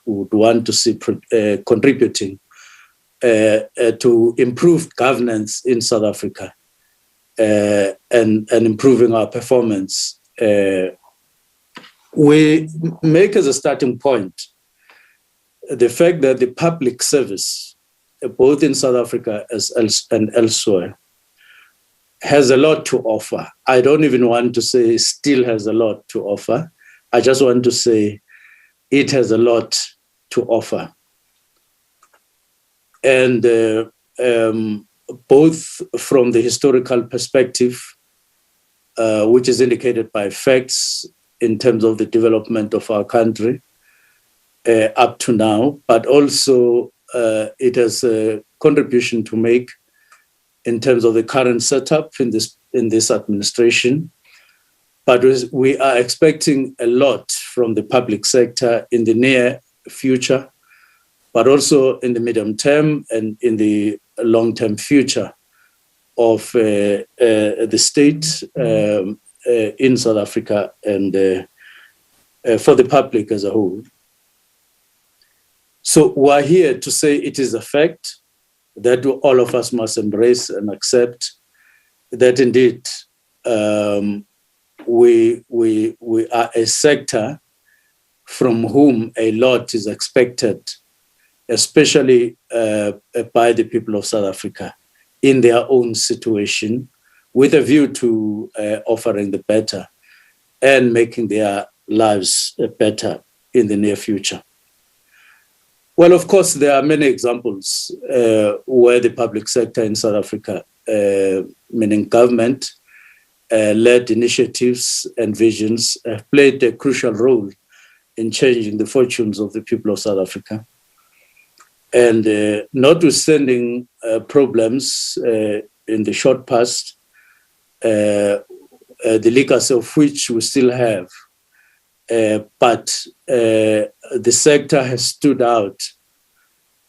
would want to see contributing to improved governance in South Africa and improving our performance. We make as a starting point the fact that the public service, both in South Africa and elsewhere, has a lot to offer. I don't even want to say still has a lot to offer. I just want to say it has a lot to offer. And both from the historical perspective, which is indicated by facts in terms of the development of our country up to now, but also it has a contribution to make in terms of the current setup in this administration. But we are expecting a lot from the public sector in the near future, but also in the medium term and in the long-term future of the state in South Africa and for the public as a whole. So we're here to say it is a fact that all of us must embrace and accept that indeed we are a sector from whom a lot is expected, especially by the people of South Africa in their own situation, with a view to offering the better and making their lives better in the near future. Well, of course, there are many examples where the public sector in South Africa, meaning government, led initiatives and visions have played a crucial role in changing the fortunes of the people of South Africa. And notwithstanding problems in the short past, the legacy of which we still have, but the sector has stood out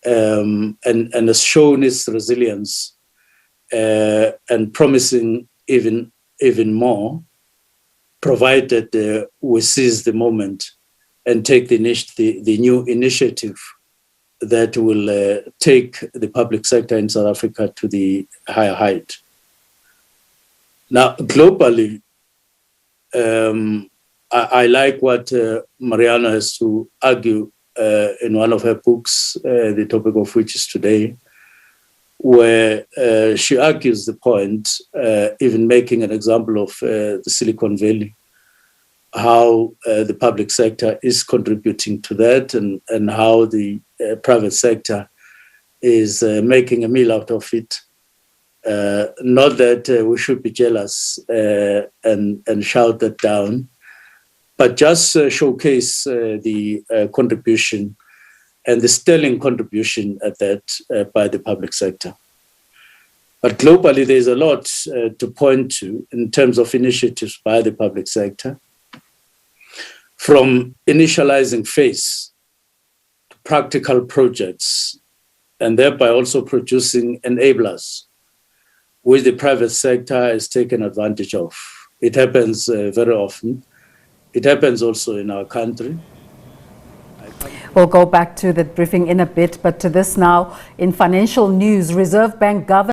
and has shown its resilience and promising even more, provided we seize the moment and take the new initiative that will take the public sector in South Africa to the higher height. Now, globally, I like what Mariana has to argue in one of her books, the topic of which is today, where she argues the point, even making an example of the Silicon Valley, how the public sector is contributing to that and how the private sector is making a meal out of it. Not that we should be jealous and shout that down, but just showcase the contribution and the sterling contribution at that by the public sector. But globally, there's a lot to point to in terms of initiatives by the public sector, from initializing phase to practical projects, and thereby also producing enablers, which the private sector has taken advantage of. It happens very often. It happens also in our country. We'll go back to the briefing in a bit, but to this now. In financial news, Reserve Bank Governor